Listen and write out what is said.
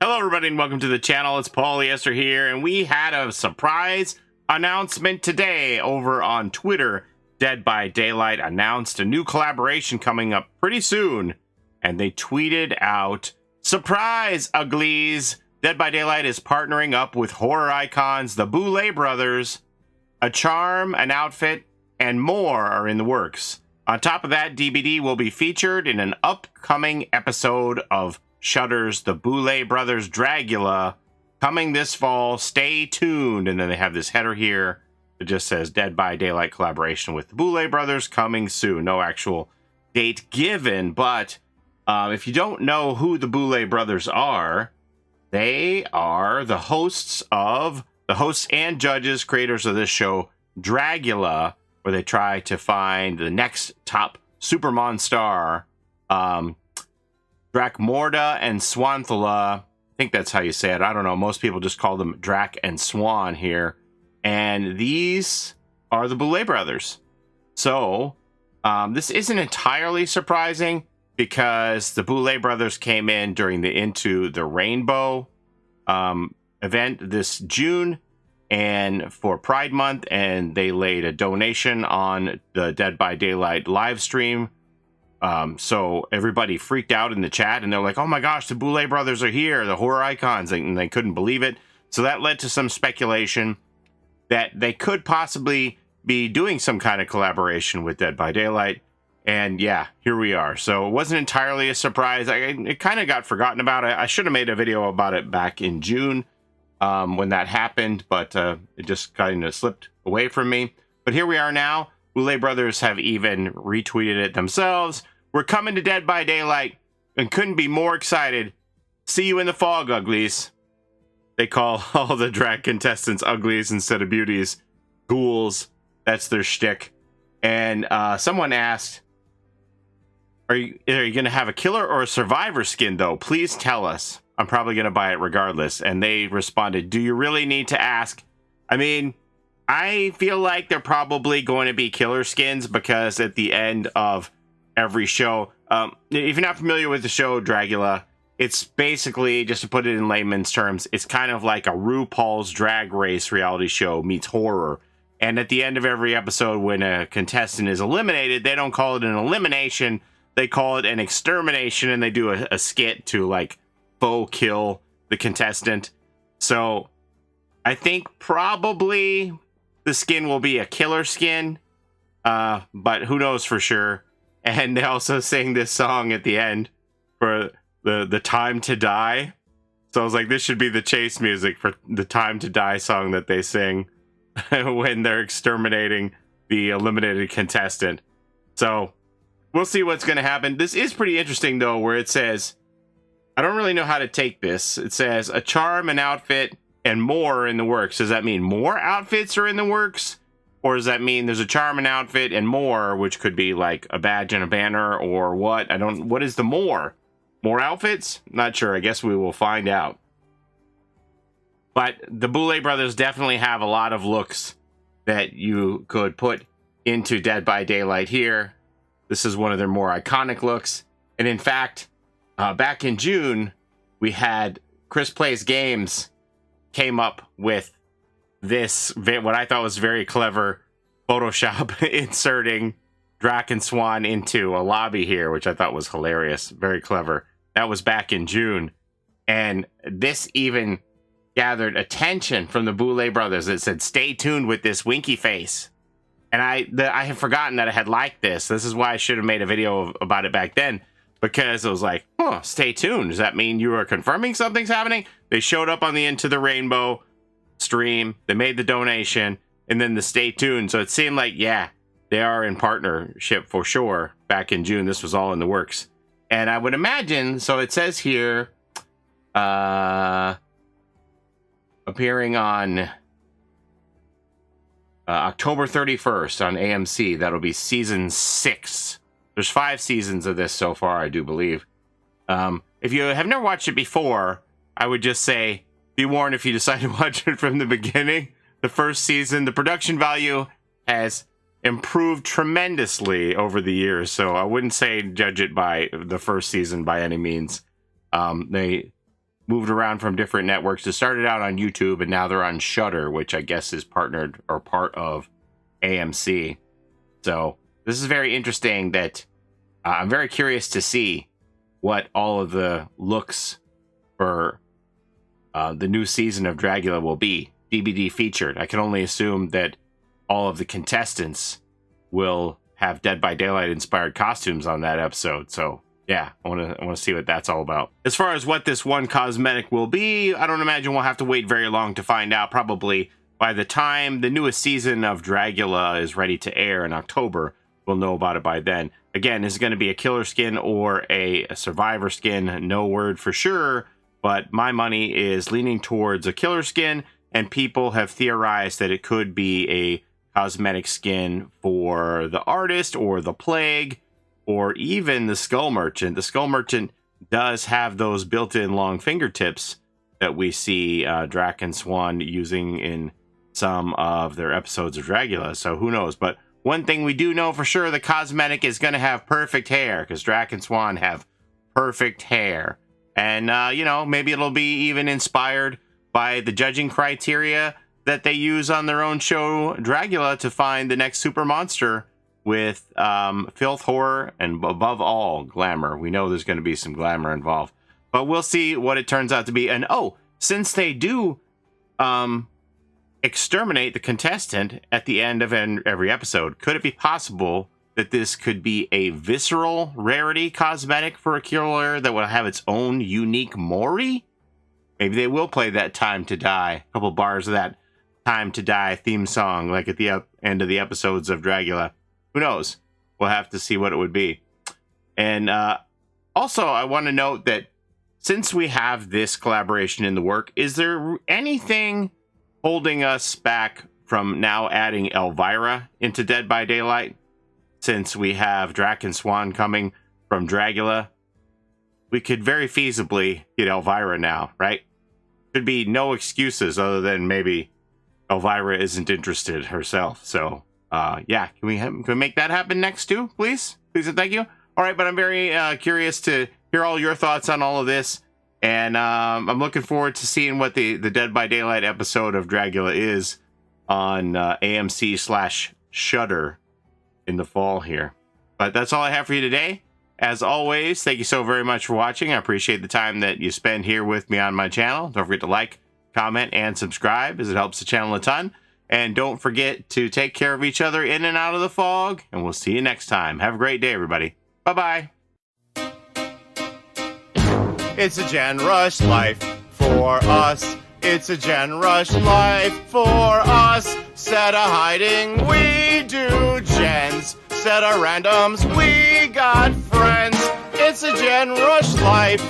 Hello everybody and welcome to the channel. It's Paulie Esther here, and we had a surprise announcement today over on Twitter. Dead by Daylight announced a new collaboration coming up pretty soon, and they tweeted out, "Surprise, uglies! Dead by Daylight is partnering up with horror icons, the Boulet Brothers. A charm, an outfit, and more are in the works. On top of that, DBD will be featured in an upcoming episode of Shudder's The Boulet Brothers Dragula coming this fall. Stay tuned." And then they have this header here that just says Dead by Daylight collaboration with the Boulet Brothers coming soon. No actual date given, but if you don't know who the Boulet Brothers are, they are the hosts and judges, creators of this show, Dragula, where they try to find the next top Supermon star. Dracmorda and Swanthula. I think that's how you say it. I don't know. Most people just call them Drac and Swan here. And these are the Boulet Brothers. So, this isn't entirely surprising because the Boulet Brothers came in during the Into the Rainbow event this June and for Pride Month, and they laid a donation on the Dead by Daylight live stream. So everybody freaked out in the chat, and they're like, "Oh my gosh, the Boulet Brothers are here, the horror icons," and they couldn't believe it. So that led to some speculation that they could possibly be doing some kind of collaboration with Dead by Daylight. And yeah, here we are. So it wasn't entirely a surprise. It kind of got forgotten about. I should have made a video about it back in June when that happened, but it just kind of slipped away from me. But here we are now. Boulet Brothers have even retweeted it themselves. "We're coming to Dead by Daylight and couldn't be more excited. See you in the fog, uglies." They call all the drag contestants uglies instead of beauties. Ghouls. That's their shtick. And someone asked, are you going to have a killer or a survivor skin, though? Please tell us. I'm probably going to buy it regardless. And they responded, "Do you really need to ask?" I mean, I feel like they're probably going to be killer skins because at the end of every show, if you're not familiar with the show Dragula, it's basically, just to put it in layman's terms, it's kind of like a RuPaul's Drag Race reality show meets horror. And at the end of every episode, when a contestant is eliminated, they don't call it an elimination, they call it an extermination, and they do a skit to like faux kill the contestant. So I think probably the skin will be a killer skin, but who knows for sure. And they also sing this song at the end for the Time to Die. So I was like, this should be the chase music for the Time to Die song that they sing when they're exterminating the eliminated contestant. So we'll see what's going to happen. This is pretty interesting, though, where it says, I don't really know how to take this. It says, a charm, an outfit, and more are in the works. Does that mean more outfits are in the works? Or does that mean there's a charm, an outfit, and more, which could be like a badge and a banner, or what? What is the more? More outfits? Not sure. I guess we will find out. But the Boulet Brothers definitely have a lot of looks that you could put into Dead by Daylight here. This is one of their more iconic looks. And in fact, back in June, we had Chris Plays Games came up with this, what I thought was very clever Photoshop inserting Drac and Swan into a lobby here, which I thought was hilarious. Very clever. That was back in June. And this even gathered attention from the Boulet Brothers. It said, "Stay tuned with this winky face." And I had forgotten that I had liked this. This is why I should have made a video about it back then, because it was like, oh, stay tuned. Does that mean you are confirming something's happening? They showed up on the Into the Rainbow stream, they made the donation, and then the stay tuned. So it seemed like, yeah, they are in partnership for sure. Back in June, this was all in the works. And I would imagine, so it says here, appearing on October 31st on AMC, that'll be season 6. There's 5 seasons of this so far, I do believe. If you have never watched it before, I would just say, be warned if you decide to watch it from the beginning. The first season, the production value has improved tremendously over the years, so I wouldn't say judge it by the first season by any means. They moved around from different networks. It started out on YouTube, and now they're on Shudder, which I guess is partnered or part of AMC. So this is very interesting that I'm very curious to see what all of the looks for the new season of Dragula will be. DVD featured. I can only assume that all of the contestants will have Dead by Daylight inspired costumes on that episode. So yeah, I want to see what that's all about. As far as what this one cosmetic will be, I don't imagine we'll have to wait very long to find out. Probably by the time the newest season of Dragula is ready to air in October, we'll know about it by then. Again, is it going to be a killer skin or a survivor skin? No word for sure, but my money is leaning towards a killer skin, and people have theorized that it could be a cosmetic skin for the artist or the plague or even the skull merchant. The skull merchant does have those built-in long fingertips that we see Drac and Swan using in some of their episodes of Dragula. So who knows? But one thing we do know for sure, the cosmetic is going to have perfect hair, because Drac and Swan have perfect hair. And, you know, maybe it'll be even inspired by the judging criteria that they use on their own show, Dragula, to find the next super monster with filth, horror, and above all, glamour. We know there's going to be some glamour involved. But we'll see what it turns out to be. And, oh, since they do exterminate the contestant at the end of every episode, could it be possible that this could be a visceral rarity cosmetic for a killer that will have its own unique Mori? Maybe they will play that Time to Die, a couple bars of that Time to Die theme song, like at the end of the episodes of Dragula. Who knows? We'll have to see what it would be. And also, I want to note that since we have this collaboration in the work, is there anything holding us back from now adding Elvira into Dead by Daylight? Since we have Drac and Swan coming from Dragula, we could very feasibly get Elvira now, right? Should be no excuses other than maybe Elvira isn't interested herself. So, yeah, can we make that happen next too, please? Please and thank you. All right, but I'm very curious to hear all your thoughts on all of this. And I'm looking forward to seeing what the Dead by Daylight episode of Dragula is on AMC/Shudder in the fall here. But that's all I have for you today. As always, thank you so very much for watching. I appreciate the time that you spend here with me on my channel. Don't forget to like, comment, and subscribe, as it helps the channel a ton. And don't forget to take care of each other in and out of the fog. And we'll see you next time. Have a great day, everybody. Bye-bye. It's a Gen Rush life for us. It's a Gen Rush life for us. Set a hiding, we do gens. Set a randoms, we got friends. It's a Gen Rush life.